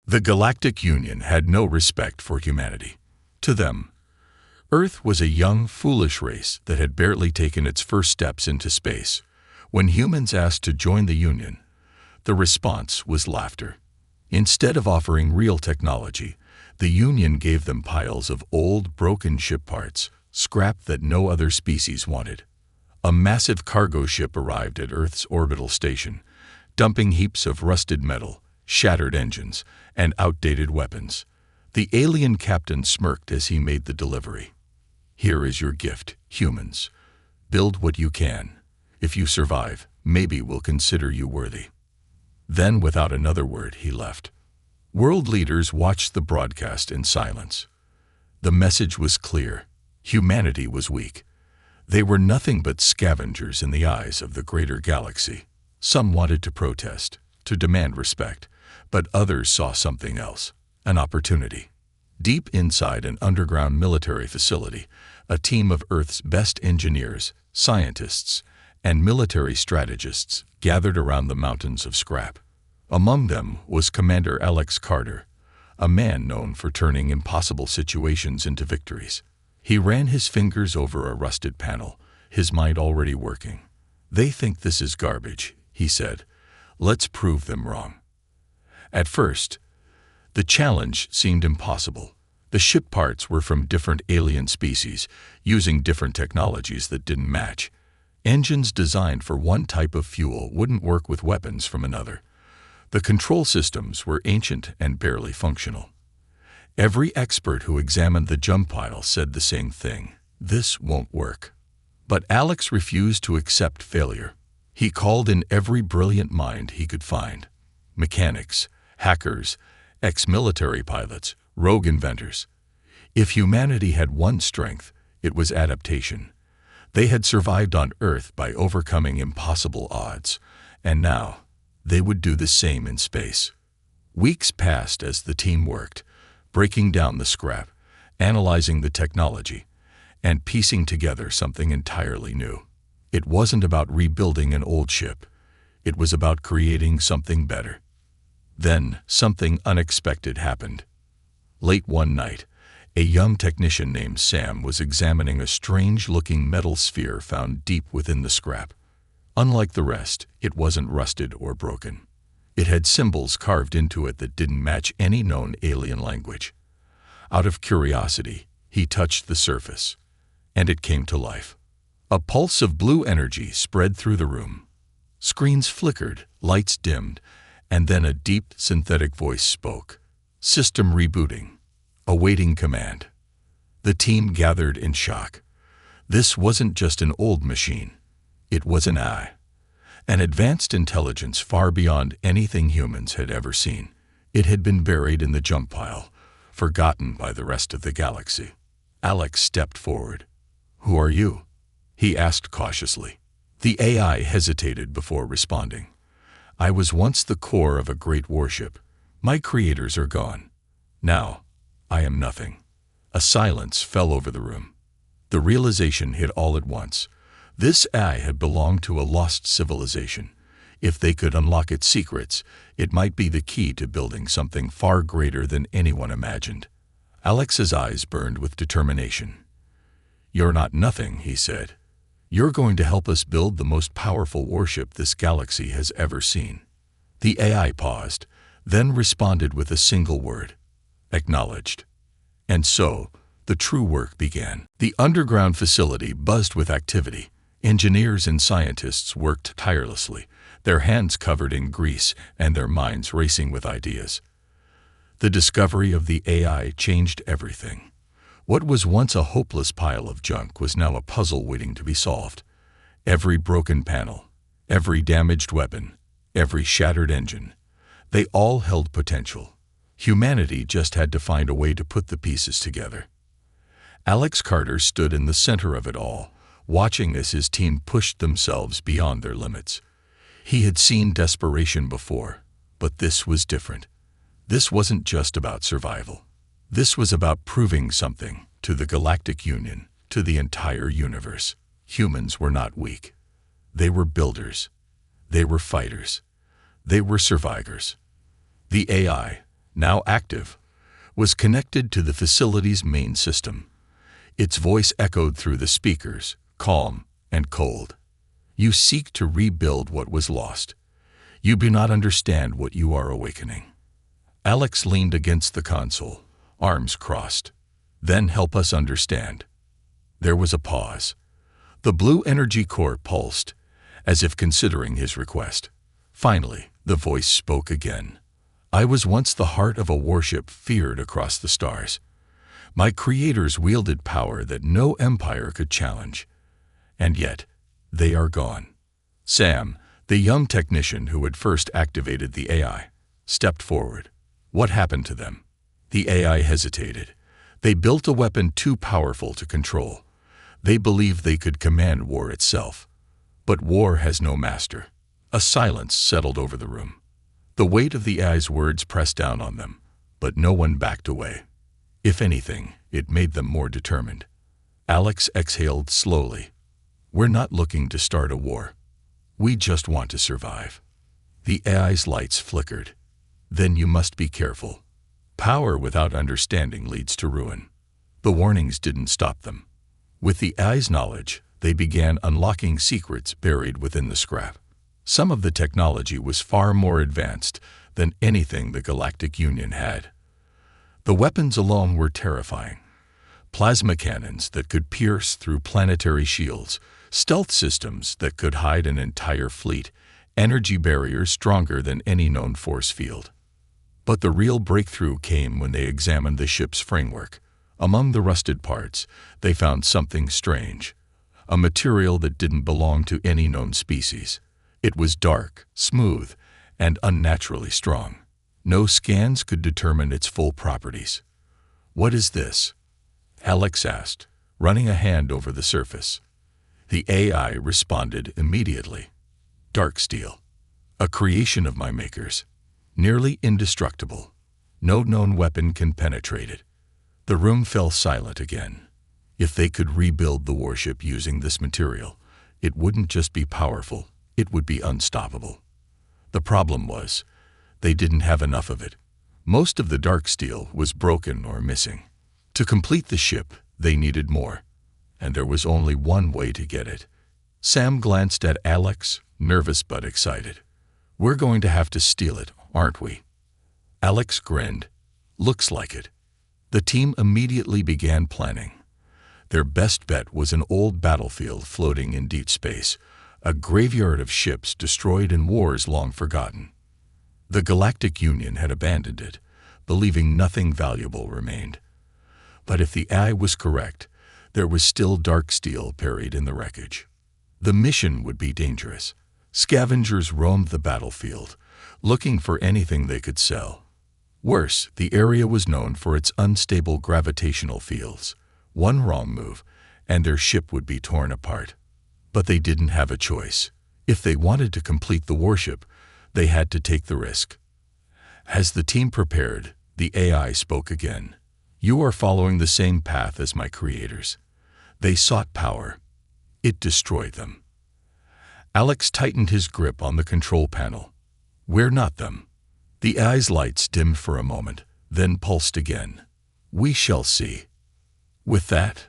The Galactic Union had no respect for humanity. To them, Earth was a young, foolish race that had barely taken its first steps into space. When humans asked to join the Union, the response was laughter. Instead of offering real technology, the Union gave them piles of old, broken ship parts, scrap that no other species wanted. A massive cargo ship arrived at Earth's orbital station, dumping heaps of rusted metal, shattered engines, and outdated weapons. The alien captain smirked as he made the delivery. "Here is your gift, humans. Build what you can. If you survive, maybe we'll consider you worthy." Then, without another word, he left. World leaders watched the broadcast in silence. The message was clear. Humanity was weak. They were nothing but scavengers in the eyes of the greater galaxy. Some wanted to protest, to demand respect, but others saw something else, an opportunity. Deep inside an underground military facility, a team of Earth's best engineers, scientists, and military strategists gathered around the mountains of scrap. Among them was Commander Alex Carter, a man known for turning impossible situations into victories. He ran his fingers over a rusted panel, his mind already working. "They think this is garbage," he said. "Let's prove them wrong." At first, the challenge seemed impossible. The ship parts were from different alien species, using different technologies that didn't match. Engines designed for one type of fuel wouldn't work with weapons from another. The control systems were ancient and barely functional. Every expert who examined the jump pile said the same thing: "This won't work." But Alex refused to accept failure. He called in every brilliant mind he could find: mechanics, hackers, ex-military pilots, rogue inventors. If humanity had one strength, it was adaptation. They had survived on Earth by overcoming impossible odds, and now they would do the same in space. Weeks passed as the team worked, breaking down the scrap, analyzing the technology, and piecing together something entirely new. It wasn't about rebuilding an old ship. It was about creating something better. Then something unexpected happened. Late one night, a young technician named Sam was examining a strange-looking metal sphere found deep within the scrap. Unlike the rest, it wasn't rusted or broken. It had symbols carved into it that didn't match any known alien language. Out of curiosity, he touched the surface, and it came to life. A pulse of blue energy spread through the room. Screens flickered, lights dimmed, and then a deep, synthetic voice spoke. "System rebooting. Awaiting command." The team gathered in shock. This wasn't just an old machine. It was an AI, an advanced intelligence far beyond anything humans had ever seen. It had been buried in the junk pile, forgotten by the rest of the galaxy. Alex stepped forward. "Who are you?" he asked cautiously. The AI hesitated before responding. "I was once the core of a great warship. My creators are gone. Now, I am nothing." A silence fell over the room. The realization hit all at once. This AI had belonged to a lost civilization. If they could unlock its secrets, it might be the key to building something far greater than anyone imagined. Alex's eyes burned with determination. "You're not nothing," he said. "You're going to help us build the most powerful warship this galaxy has ever seen." The AI paused, then responded with a single word: "Acknowledged." And so, the true work began. The underground facility buzzed with activity. Engineers and scientists worked tirelessly, their hands covered in grease and their minds racing with ideas. The discovery of the AI changed everything. What was once a hopeless pile of junk was now a puzzle waiting to be solved. Every broken panel, every damaged weapon, every shattered engine, they all held potential. Humanity just had to find a way to put the pieces together. Alex Carter stood in the center of it all, watching as his team pushed themselves beyond their limits. He had seen desperation before, but this was different. This wasn't just about survival. This was about proving something to the Galactic Union, to the entire universe. Humans were not weak. They were builders. They were fighters. They were survivors. The AI, now active, was connected to the facility's main system. Its voice echoed through the speakers, calm and cold. You seek to rebuild what was lost. You do not understand what you are awakening. Alex leaned against the console, arms crossed. Then help us understand. There was a pause. The blue energy core pulsed, as if considering his request. Finally, the voice spoke again. I was once the heart of a warship feared across the stars. My creators wielded power that no empire could challenge. And yet, they are gone. Sam, the young technician who had first activated the AI, stepped forward. What happened to them? The AI hesitated. They built a weapon too powerful to control. They believed they could command war itself. But war has no master. A silence settled over the room. The weight of the AI's words pressed down on them, but no one backed away. If anything, it made them more determined. Alex exhaled slowly. We're not looking to start a war. We just want to survive. The AI's lights flickered. Then you must be careful. Power without understanding leads to ruin. The warnings didn't stop them. With the AI's knowledge, they began unlocking secrets buried within the scrap. Some of the technology was far more advanced than anything the Galactic Union had. The weapons alone were terrifying. Plasma cannons that could pierce through planetary shields, stealth systems that could hide an entire fleet, energy barriers stronger than any known force field. But the real breakthrough came when they examined the ship's framework. Among the rusted parts, they found something strange, a material that didn't belong to any known species. It was dark, smooth, and unnaturally strong. No scans could determine its full properties. What is this? Alex asked, running a hand over the surface. The AI responded immediately. Dark steel, a creation of my makers, nearly indestructible. No known weapon can penetrate it. The room fell silent again. If they could rebuild the warship using this material, it wouldn't just be powerful, it would be unstoppable. The problem was, they didn't have enough of it. Most of the dark steel was broken or missing. To complete the ship, they needed more, and there was only one way to get it. Sam glanced at Alex, nervous but excited. We're going to have to steal it, aren't we? Alex grinned. Looks like it. The team immediately began planning. Their best bet was an old battlefield floating in deep space, a graveyard of ships destroyed in wars long forgotten. The Galactic Union had abandoned it, believing nothing valuable remained. But if the AI was correct, there was still dark steel buried in the wreckage. The mission would be dangerous. Scavengers roamed the battlefield, looking for anything they could sell. Worse, the area was known for its unstable gravitational fields. One wrong move, and their ship would be torn apart. But they didn't have a choice. If they wanted to complete the warship, they had to take the risk. As the team prepared, the AI spoke again. You are following the same path as my creators. They sought power. It destroyed them. Alex tightened his grip on the control panel. We're not them. The AI's lights dimmed for a moment, then pulsed again. We shall see. With that,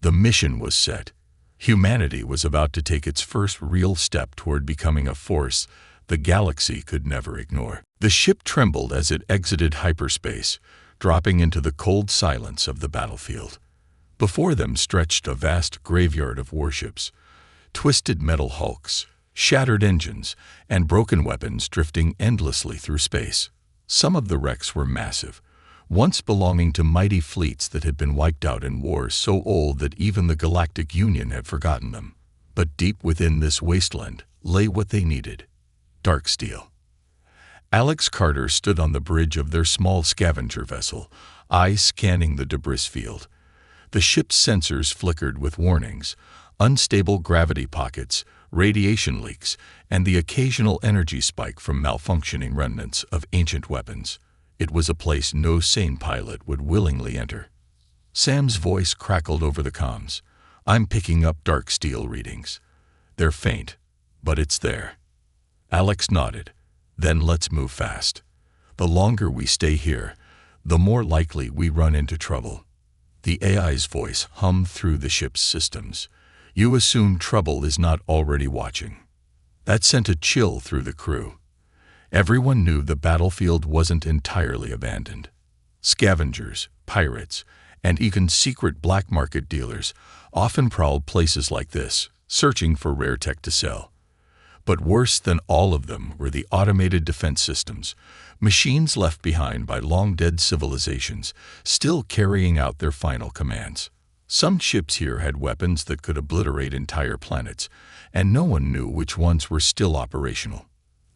the mission was set. Humanity was about to take its first real step toward becoming a force the galaxy could never ignore. The ship trembled as it exited hyperspace, dropping into the cold silence of the battlefield. Before them stretched a vast graveyard of warships, twisted metal hulks, shattered engines, and broken weapons drifting endlessly through space. Some of the wrecks were massive, once belonging to mighty fleets that had been wiped out in wars so old that even the Galactic Union had forgotten them. But deep within this wasteland lay what they needed: dark steel. Alex Carter stood on the bridge of their small scavenger vessel, eyes scanning the debris field. The ship's sensors flickered with warnings: unstable gravity pockets, radiation leaks, and the occasional energy spike from malfunctioning remnants of ancient weapons. It was a place no sane pilot would willingly enter. Sam's voice crackled over the comms. I'm picking up dark steel readings. They're faint, but it's there. Alex nodded. Then let's move fast. The longer we stay here, the more likely we run into trouble. The AI's voice hummed through the ship's systems. You assume trouble is not already watching. That sent a chill through the crew. Everyone knew the battlefield wasn't entirely abandoned. Scavengers, pirates, and even secret black market dealers often prowled places like this, searching for rare tech to sell. But worse than all of them were the automated defense systems, machines left behind by long-dead civilizations, still carrying out their final commands. Some ships here had weapons that could obliterate entire planets, and no one knew which ones were still operational.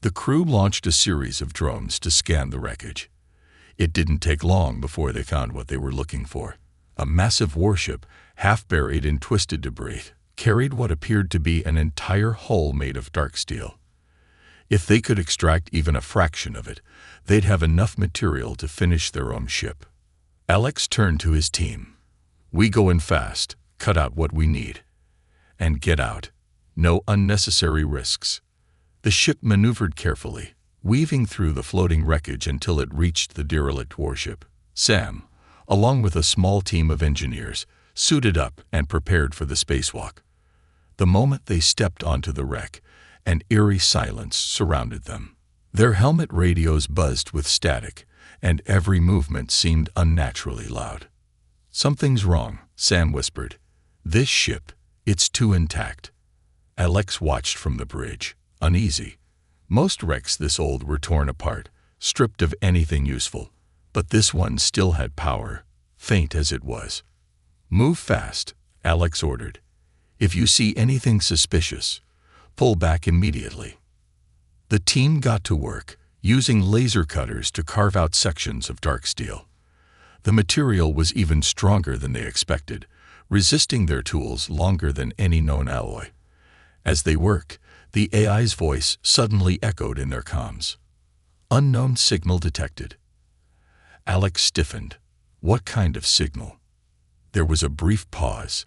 The crew launched a series of drones to scan the wreckage. It didn't take long before they found what they were looking for. A massive warship, half buried in twisted debris, carried what appeared to be an entire hull made of dark steel. If they could extract even a fraction of it, they'd have enough material to finish their own ship. Alex turned to his team. We go in fast, cut out what we need, and get out. No unnecessary risks. The ship maneuvered carefully, weaving through the floating wreckage until it reached the derelict warship. Sam, along with a small team of engineers, suited up and prepared for the spacewalk. The moment they stepped onto the wreck, an eerie silence surrounded them. Their helmet radios buzzed with static, and every movement seemed unnaturally loud. Something's wrong, Sam whispered. This ship, it's too intact. Alex watched from the bridge, uneasy. Most wrecks this old were torn apart, stripped of anything useful, but this one still had power, faint as it was. Move fast, Alex ordered. If you see anything suspicious, pull back immediately. The team got to work, using laser cutters to carve out sections of dark steel. The material was even stronger than they expected, resisting their tools longer than any known alloy. As they worked, the AI's voice suddenly echoed in their comms. Unknown signal detected. Alex stiffened. What kind of signal? There was a brief pause.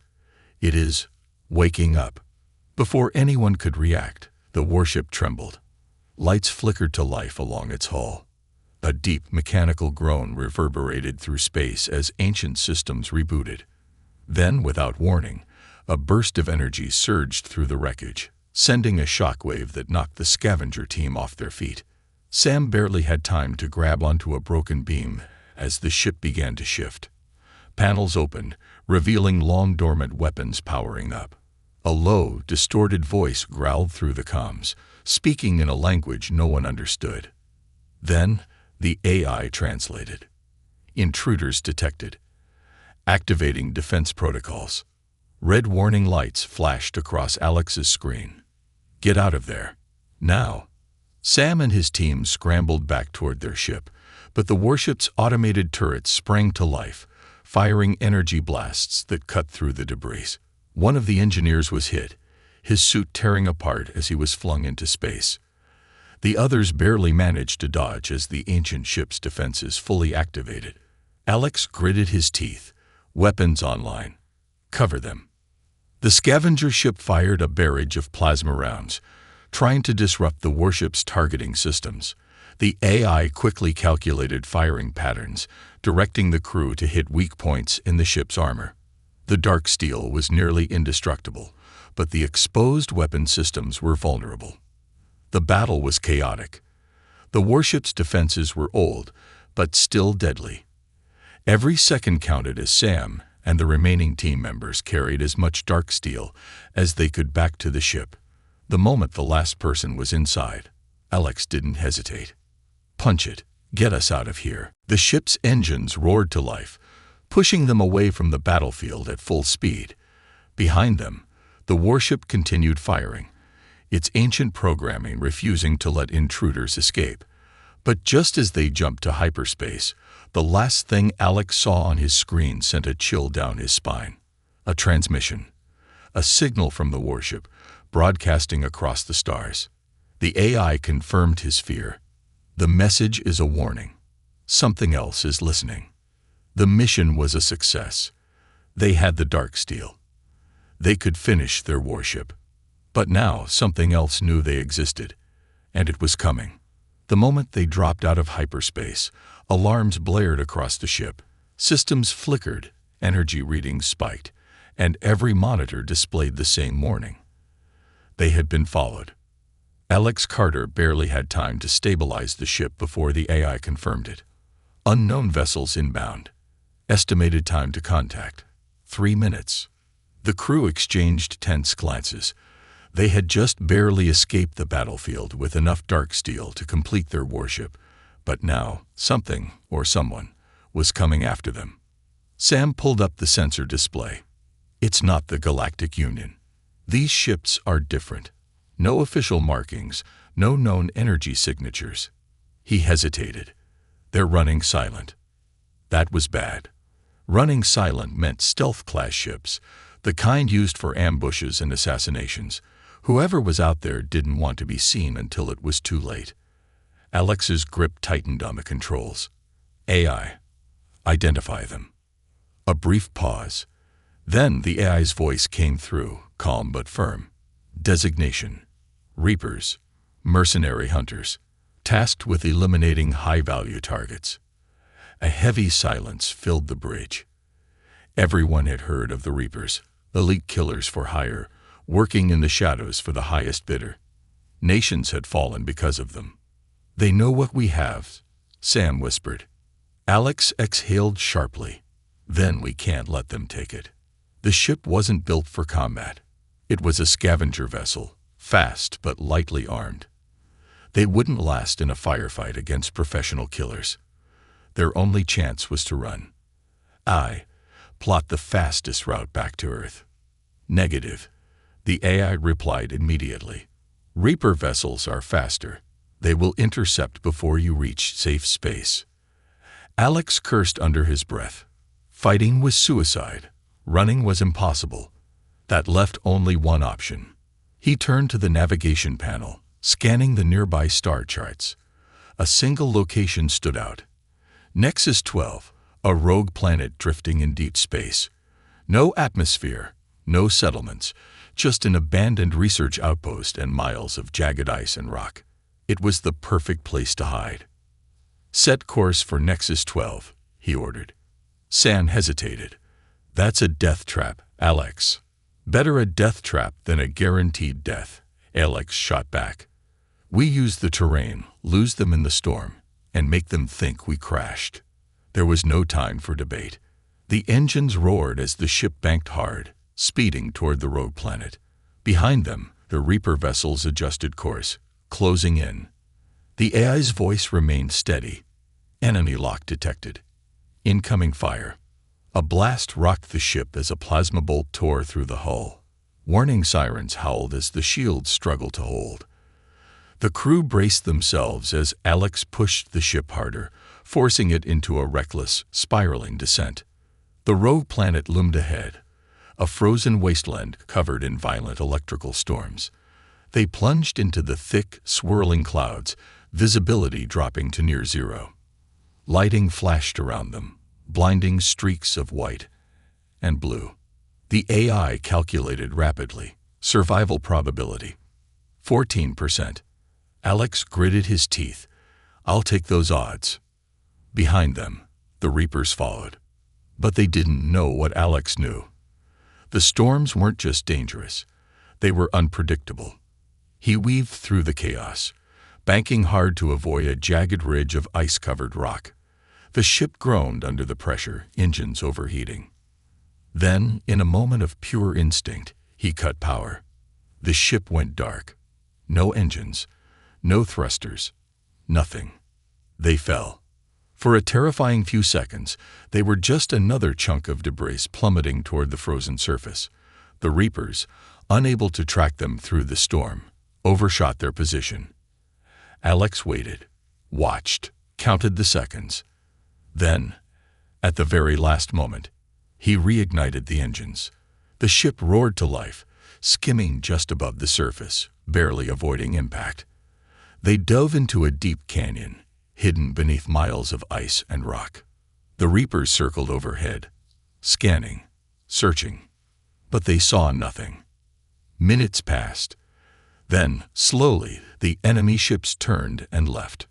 It is waking up. Before anyone could react, the warship trembled. Lights flickered to life along its hull. A deep mechanical groan reverberated through space as ancient systems rebooted. Then, without warning, a burst of energy surged through the wreckage, sending a shockwave that knocked the scavenger team off their feet. Sam barely had time to grab onto a broken beam as the ship began to shift. Panels opened, revealing long-dormant weapons powering up. A low, distorted voice growled through the comms, speaking in a language no one understood. Then, the AI translated. Intruders detected. Activating defense protocols. Red warning lights flashed across Alex's screen. Get out of there. Now. Sam and his team scrambled back toward their ship, but the warship's automated turrets sprang to life, firing energy blasts that cut through the debris. One of the engineers was hit, his suit tearing apart as he was flung into space. The others barely managed to dodge as the ancient ship's defenses fully activated. Alex gritted his teeth. Weapons online. Cover them. The scavenger ship fired a barrage of plasma rounds, trying to disrupt the warship's targeting systems. The AI quickly calculated firing patterns, directing the crew to hit weak points in the ship's armor. The dark steel was nearly indestructible, but the exposed weapon systems were vulnerable. The battle was chaotic. The warship's defenses were old, but still deadly. Every second counted as Sam and the remaining team members carried as much dark steel as they could back to the ship. The moment the last person was inside, Alex didn't hesitate. Punch it. Get us out of here. The ship's engines roared to life, pushing them away from the battlefield at full speed. Behind them, the warship continued firing, its ancient programming refusing to let intruders escape. But just as they jumped to hyperspace, the last thing Alex saw on his screen sent a chill down his spine. A transmission. A signal from the warship, broadcasting across the stars. The AI confirmed his fear. The message is a warning. Something else is listening. The mission was a success. They had the dark steel. They could finish their warship. But now something else knew they existed, and it was coming. The moment they dropped out of hyperspace, alarms blared across the ship, systems flickered, energy readings spiked, and every monitor displayed the same warning. They had been followed. Alex Carter barely had time to stabilize the ship before the AI confirmed it. Unknown vessels inbound. Estimated time to contact: 3 minutes. The crew exchanged tense glances. They had just barely escaped the battlefield with enough dark steel to complete their warship, but now something, or someone, was coming after them. Sam pulled up the sensor display. It's not the Galactic Union. These ships are different. No official markings, no known energy signatures. He hesitated. They're running silent. That was bad. Running silent meant stealth-class ships, the kind used for ambushes and assassinations. Whoever was out there didn't want to be seen until it was too late. Alex's grip tightened on the controls. AI. Identify them. A brief pause. Then the AI's voice came through, calm but firm. Designation: Reapers, mercenary hunters, tasked with eliminating high-value targets. A heavy silence filled the bridge. Everyone had heard of the Reapers, elite killers for hire, working in the shadows for the highest bidder. Nations had fallen because of them. They know what we have, Sam whispered. Alex exhaled sharply. Then we can't let them take it. The ship wasn't built for combat. It was a scavenger vessel, fast but lightly armed. They wouldn't last in a firefight against professional killers. Their only chance was to run. Plot the fastest route back to Earth. Negative. The AI replied immediately. Reaper vessels are faster. They will intercept before you reach safe space. Alex cursed under his breath. Fighting was suicide. Running was impossible. That left only one option. He turned to the navigation panel, scanning the nearby star charts. A single location stood out. Nexus 12, a rogue planet drifting in deep space. No atmosphere, no settlements, just an abandoned research outpost and miles of jagged ice and rock. It was the perfect place to hide. Set course for Nexus 12, he ordered. Sam hesitated. That's a death trap, Alex. Better a death trap than a guaranteed death, Alex shot back. We use the terrain, lose them in the storm, and make them think we crashed. There was no time for debate. The engines roared as the ship banked hard, speeding toward the rogue planet. Behind them, the Reaper vessels adjusted course, closing in. The AI's voice remained steady. Enemy lock detected. Incoming fire. A blast rocked the ship as a plasma bolt tore through the hull. Warning sirens howled as the shields struggled to hold. The crew braced themselves as Alex pushed the ship harder, forcing it into a reckless, spiraling descent. The rogue planet loomed ahead, a frozen wasteland covered in violent electrical storms. They plunged into the thick, swirling clouds, visibility dropping to near zero. Lighting flashed around them, blinding streaks of white and blue. The AI calculated rapidly. Survival probability: 14%. Alex gritted his teeth. I'll take those odds. Behind them, the Reapers followed. But they didn't know what Alex knew. The storms weren't just dangerous. They were unpredictable. He weaved through the chaos, banking hard to avoid a jagged ridge of ice-covered rock. The ship groaned under the pressure, engines overheating. Then, in a moment of pure instinct, he cut power. The ship went dark. No engines, no thrusters, nothing. They fell. For a terrifying few seconds, they were just another chunk of debris plummeting toward the frozen surface. The Reapers, unable to track them through the storm, overshot their position. Alex waited, watched, counted the seconds. Then, at the very last moment, he reignited the engines. The ship roared to life, skimming just above the surface, barely avoiding impact. They dove into a deep canyon, hidden beneath miles of ice and rock. The Reapers circled overhead, scanning, searching, but they saw nothing. Minutes passed. Then, slowly, the enemy ships turned and left.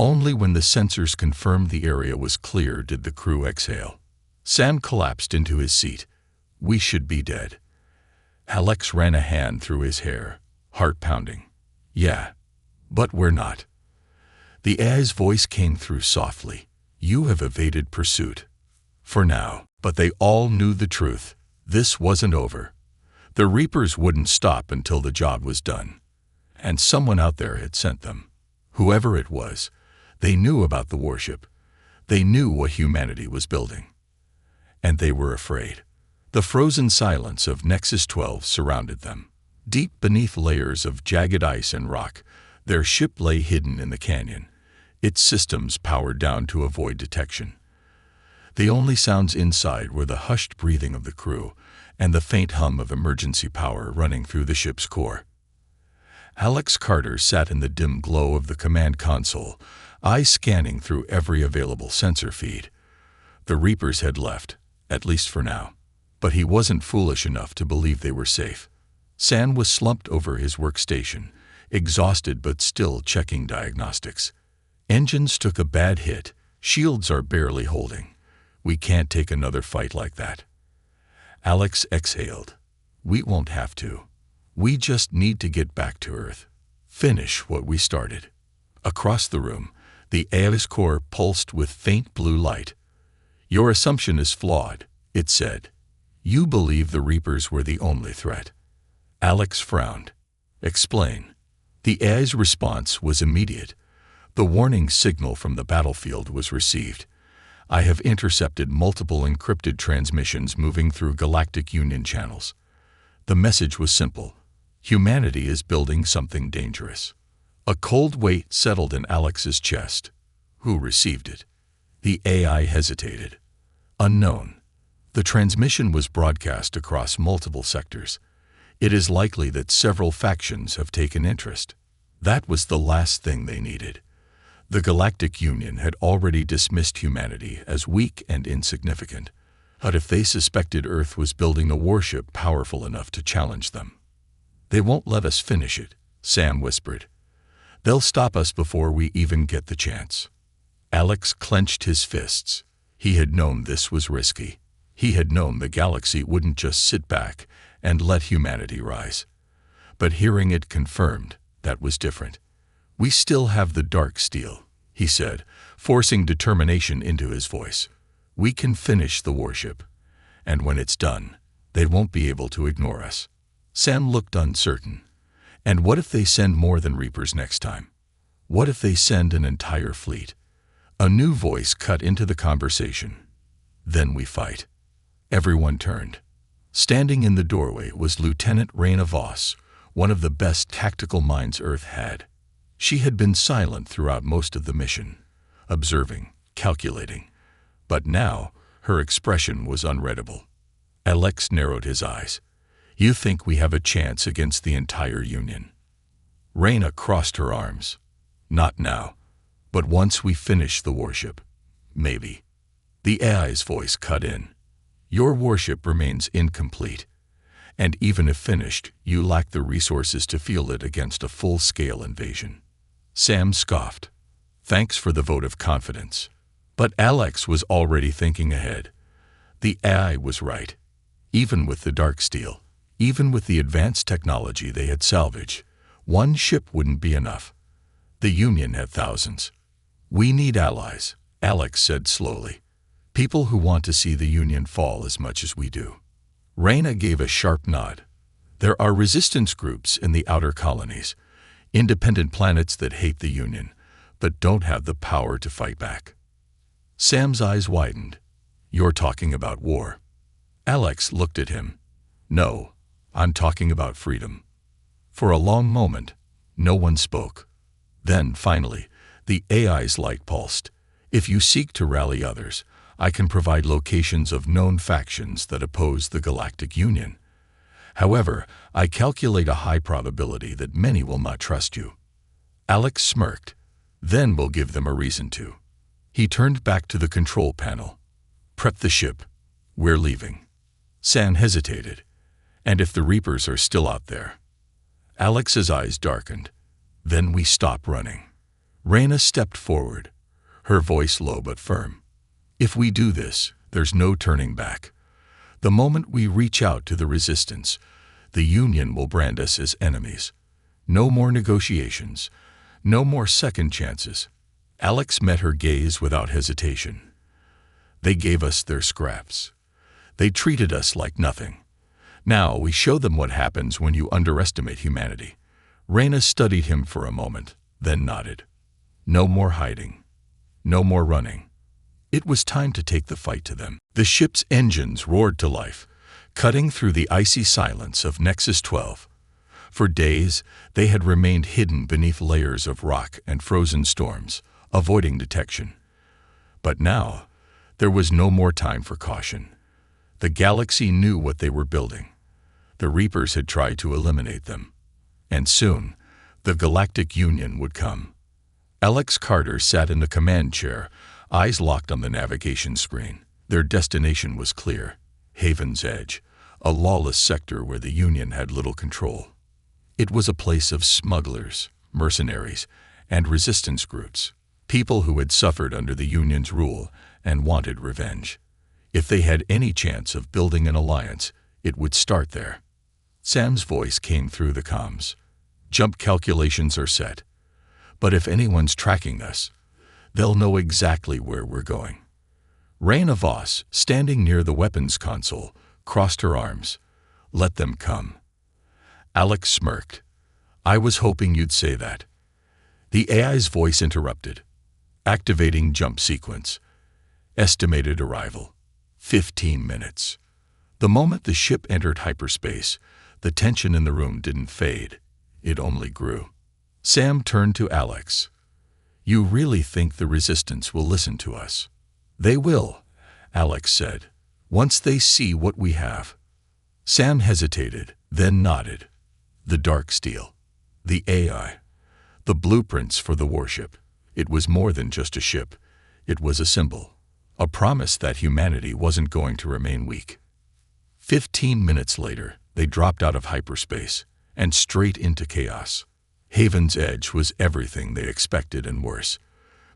Only when the sensors confirmed the area was clear did the crew exhale. Sam collapsed into his seat. We should be dead. Alex ran a hand through his hair, heart pounding. Yeah, but we're not. The AI's voice came through softly. You have evaded pursuit. For now. But they all knew the truth. This wasn't over. The Reapers wouldn't stop until the job was done. And someone out there had sent them. Whoever it was, they knew about the warship. They knew what humanity was building. And they were afraid. The frozen silence of Nexus 12 surrounded them. Deep beneath layers of jagged ice and rock, their ship lay hidden in the canyon, its systems powered down to avoid detection. The only sounds inside were the hushed breathing of the crew and the faint hum of emergency power running through the ship's core. Alex Carter sat in the dim glow of the command console, eyes scanning through every available sensor feed. The Reapers had left, at least for now, but he wasn't foolish enough to believe they were safe. Sam was slumped over his workstation, exhausted but still checking diagnostics. Engines took a bad hit, shields are barely holding. We can't take another fight like that. Alex exhaled. We won't have to. We just need to get back to Earth. Finish what we started. Across the room, the AI's core pulsed with faint blue light. Your assumption is flawed, it said. You believe the Reapers were the only threat. Alex frowned. Explain. The AI's response was immediate. The warning signal from the battlefield was received. I have intercepted multiple encrypted transmissions moving through Galactic Union channels. The message was simple. Humanity is building something dangerous. A cold weight settled in Alex's chest. Who received it? The AI hesitated. Unknown. The transmission was broadcast across multiple sectors. It is likely that several factions have taken interest. That was the last thing they needed. The Galactic Union had already dismissed humanity as weak and insignificant. But if they suspected Earth was building a warship powerful enough to challenge them? They won't let us finish it, Sam whispered. They'll stop us before we even get the chance. Alex clenched his fists. He had known this was risky. He had known the galaxy wouldn't just sit back and let humanity rise. But hearing it confirmed, that was different. We still have the dark steel, he said, forcing determination into his voice. We can finish the warship. And when it's done, they won't be able to ignore us. Sam looked uncertain. And what if they send more than Reapers next time? What if they send an entire fleet? A new voice cut into the conversation. Then we fight. Everyone turned. Standing in the doorway was Lieutenant Raina Voss, one of the best tactical minds Earth had. She had been silent throughout most of the mission, observing, calculating. But now, her expression was unreadable. Alex narrowed his eyes. You think we have a chance against the entire Union? Raina crossed her arms. Not now. But once we finish the warship, maybe. The AI's voice cut in. Your warship remains incomplete. And even if finished, you lack the resources to field it against a full-scale invasion. Sam scoffed. Thanks for the vote of confidence. But Alex was already thinking ahead. The AI was right. Even with the dark steel, even with the advanced technology they had salvaged, one ship wouldn't be enough. The Union had thousands. We need allies, Alex said slowly. People who want to see the Union fall as much as we do. Raina gave a sharp nod. There are resistance groups in the outer colonies, independent planets that hate the Union, but don't have the power to fight back. Sam's eyes widened. You're talking about war. Alex looked at him. No, I'm talking about freedom. For a long moment, no one spoke. Then, finally, the AI's light pulsed. If you seek to rally others, I can provide locations of known factions that oppose the Galactic Union. However, I calculate a high probability that many will not trust you. Alex smirked. Then we'll give them a reason to. He turned back to the control panel. Prep the ship. We're leaving. Sam hesitated. And if the Reapers are still out there? Alex's eyes darkened. Then we stop running. Reyna stepped forward, her voice low but firm. If we do this, there's no turning back. The moment we reach out to the resistance, the Union will brand us as enemies. No more negotiations. No more second chances. Alex met her gaze without hesitation. They gave us their scraps. They treated us like nothing. Now we show them what happens when you underestimate humanity. Reyna studied him for a moment, then nodded. No more hiding. No more running. It was time to take the fight to them. The ship's engines roared to life, cutting through the icy silence of Nexus 12. For days, they had remained hidden beneath layers of rock and frozen storms, avoiding detection. But now, there was no more time for caution. The galaxy knew what they were building. The Reapers had tried to eliminate them. And soon, the Galactic Union would come. Alex Carter sat in the command chair, eyes locked on the navigation screen. Their destination was clear: Haven's Edge, a lawless sector where the Union had little control. It was a place of smugglers, mercenaries, and resistance groups, people who had suffered under the Union's rule and wanted revenge. If they had any chance of building an alliance, it would start there. Sam's voice came through the comms. Jump calculations are set. But if anyone's tracking us, they'll know exactly where we're going. Reyna Voss, standing near the weapons console, crossed her arms. Let them come. Alex smirked. I was hoping you'd say that. The AI's voice interrupted. Activating jump sequence. Estimated arrival: 15 minutes. The moment the ship entered hyperspace, the tension in the room didn't fade. It only grew. Sam turned to Alex. You really think the resistance will listen to us? They will, Alex said, once they see what we have. Sam hesitated, then nodded. The dark steel, the AI, the blueprints for the warship. It was more than just a ship. It was a symbol, a promise that humanity wasn't going to remain weak. 15 minutes later, they dropped out of hyperspace and straight into chaos. Haven's Edge was everything they expected and worse.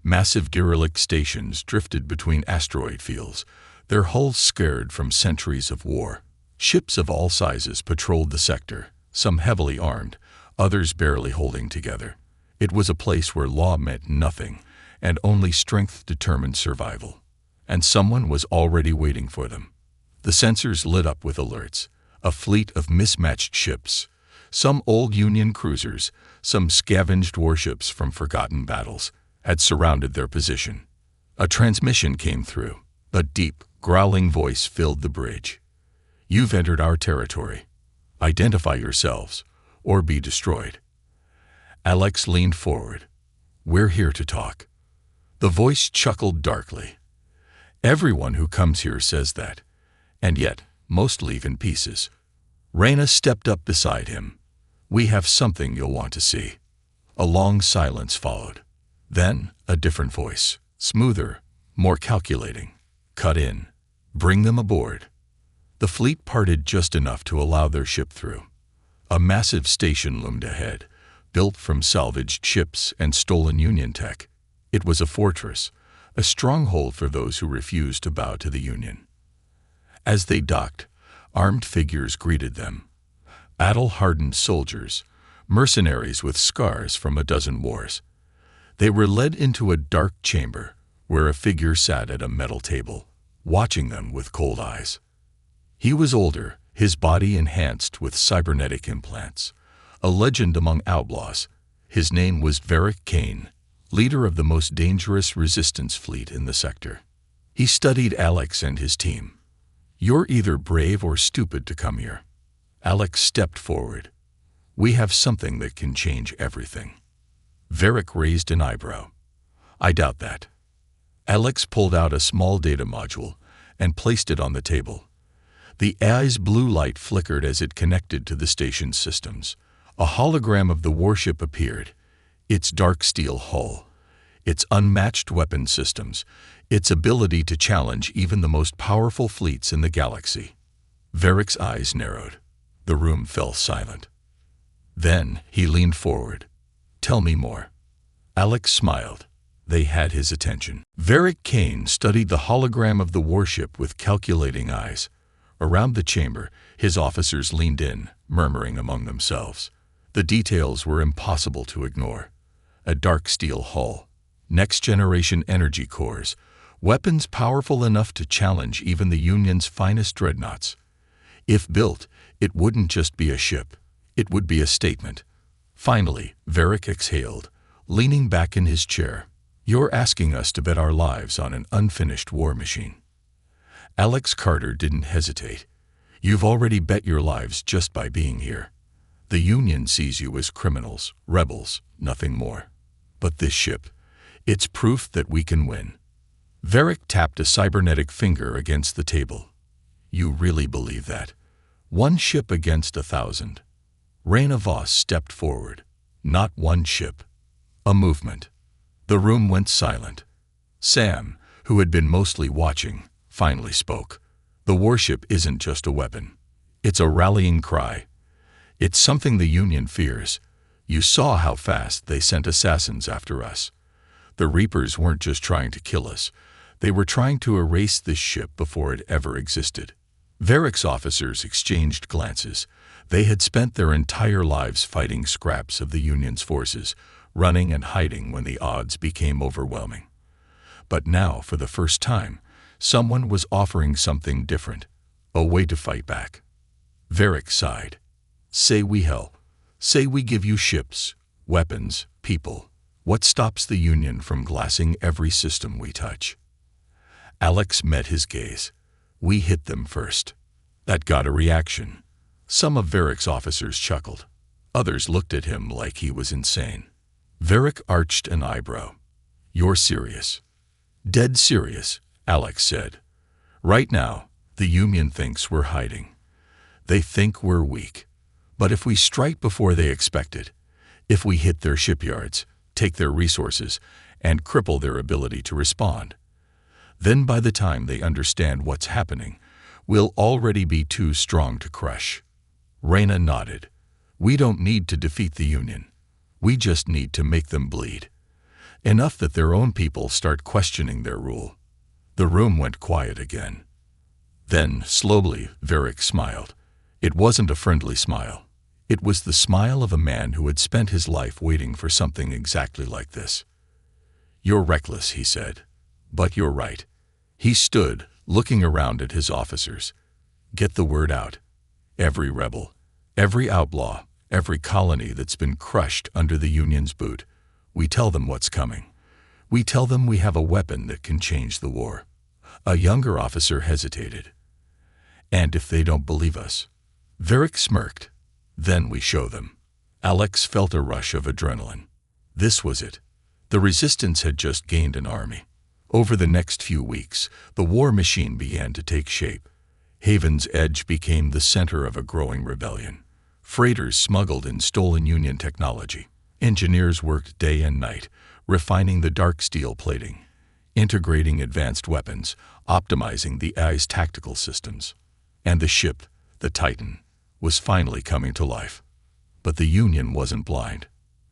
Massive derelict stations drifted between asteroid fields, their hulls scarred from centuries of war. Ships of all sizes patrolled the sector, some heavily armed, others barely holding together. It was a place where law meant nothing, and only strength determined survival. And someone was already waiting for them. The sensors lit up with alerts, a fleet of mismatched ships, some old Union cruisers, some scavenged warships from forgotten battles, had surrounded their position. A transmission came through. A deep, growling voice filled the bridge. You've entered our territory. Identify yourselves, or be destroyed. Alex leaned forward. We're here to talk. The voice chuckled darkly. Everyone who comes here says that, and yet most leave in pieces. Reyna stepped up beside him. We have something you'll want to see. A long silence followed. Then a different voice, smoother, more calculating. Cut in. Bring them aboard. The fleet parted just enough to allow their ship through. A massive station loomed ahead, built from salvaged ships and stolen Union tech. It was a fortress, a stronghold for those who refused to bow to the Union. As they docked, armed figures greeted them. Battle-hardened soldiers, mercenaries with scars from a dozen wars. They were led into a dark chamber where a figure sat at a metal table, watching them with cold eyes. He was older, his body enhanced with cybernetic implants. A legend among outlaws, his name was Varric Kane, leader of the most dangerous resistance fleet in the sector. He studied Alex and his team. You're either brave or stupid to come here. Alex stepped forward. We have something that can change everything. Varric raised an eyebrow. I doubt that. Alex pulled out a small data module and placed it on the table. The AI's blue light flickered as it connected to the station's systems. A hologram of the warship appeared, its dark steel hull, its unmatched weapon systems, its ability to challenge even the most powerful fleets in the galaxy. Varric's eyes narrowed. The room fell silent. Then he leaned forward. Tell me more. Alex smiled. They had his attention. Varric Kane studied the hologram of the warship with calculating eyes. Around the chamber, his officers leaned in, murmuring among themselves. The details were impossible to ignore. A dark steel hull, next-generation energy cores, weapons powerful enough to challenge even the Union's finest dreadnoughts. If built, it wouldn't just be a ship. It would be a statement. Finally, Varric exhaled, leaning back in his chair. "You're asking us to bet our lives on an unfinished war machine." Alex Carter didn't hesitate. "You've already bet your lives just by being here. The Union sees you as criminals, rebels, nothing more. But this ship, it's proof that we can win." Varric tapped a cybernetic finger against the table. "You really believe that? One ship against 1,000. Raina Voss stepped forward. "Not one ship. A movement." The room went silent. Sam, who had been mostly watching, finally spoke. "The warship isn't just a weapon. It's a rallying cry. It's something the Union fears. You saw how fast they sent assassins after us. The Reapers weren't just trying to kill us. They were trying to erase this ship before it ever existed." Varric's officers exchanged glances. They had spent their entire lives fighting scraps of the Union's forces, running and hiding when the odds became overwhelming. But now, for the first time, someone was offering something different, a way to fight back. Varric sighed. "Say we help. Say we give you ships, weapons, people. What stops the Union from glassing every system we touch?" Alex met his gaze. "We hit them first." That got a reaction. Some of Varric's officers chuckled. Others looked at him like he was insane. Varric arched an eyebrow. "You're serious?" "Dead serious," Alex said. "Right now, the Union thinks we're hiding. They think we're weak. But if we strike before they expect it, if we hit their shipyards, take their resources, and cripple their ability to respond, then by the time they understand what's happening, we'll already be too strong to crush." Raina nodded. "We don't need to defeat the Union. We just need to make them bleed. Enough that their own people start questioning their rule." The room went quiet again. Then, slowly, Varric smiled. It wasn't a friendly smile. It was the smile of a man who had spent his life waiting for something exactly like this. "You're reckless," he said. "But you're right." He stood, looking around at his officers. "Get the word out. Every rebel, every outlaw, every colony that's been crushed under the Union's boot, we tell them what's coming. We tell them we have a weapon that can change the war." A younger officer hesitated. "And if they don't believe us?" Varric smirked. "Then we show them." Alex felt a rush of adrenaline. This was it. The resistance had just gained an army. Over the next few weeks, the war machine began to take shape. Haven's Edge became the center of a growing rebellion. Freighters smuggled in stolen Union technology. Engineers worked day and night, refining the dark steel plating, integrating advanced weapons, optimizing the AI's tactical systems. And the ship, the Titan, was finally coming to life. But the Union wasn't blind.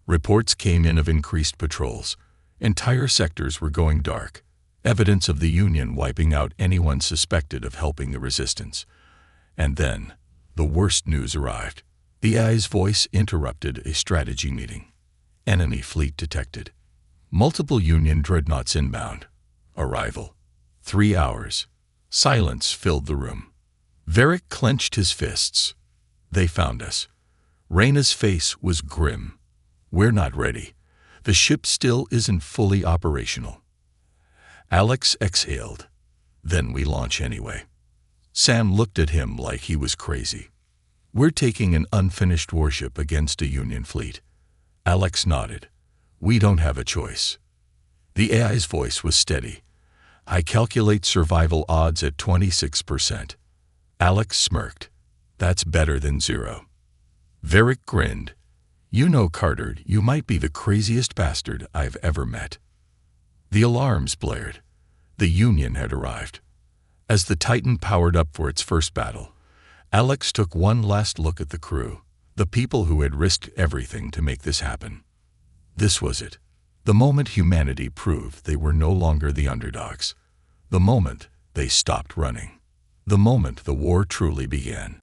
Reports came in of increased patrols. Entire sectors were going dark, evidence of the Union wiping out anyone suspected of helping the resistance. And then, the worst news arrived. The AI's voice interrupted a strategy meeting. Enemy fleet detected. Multiple Union dreadnoughts inbound. Arrival. 3 hours. Silence filled the room. Varric clenched his fists. "They found us." Raina's face was grim. "We're not ready. The ship still isn't fully operational." Alex exhaled. "Then we launch anyway." Sam looked at him like he was crazy. "We're taking an unfinished warship against a Union fleet." Alex nodded. "We don't have a choice." The AI's voice was steady. "I calculate survival odds at 26%. Alex smirked. "That's better than 0. Varric grinned. "You know, Carter, you might be the craziest bastard I've ever met." The alarms blared. The Union had arrived. As the Titan powered up for its first battle, Alex took one last look at the crew, the people who had risked everything to make this happen. This was it. The moment humanity proved they were no longer the underdogs. The moment they stopped running. The moment the war truly began.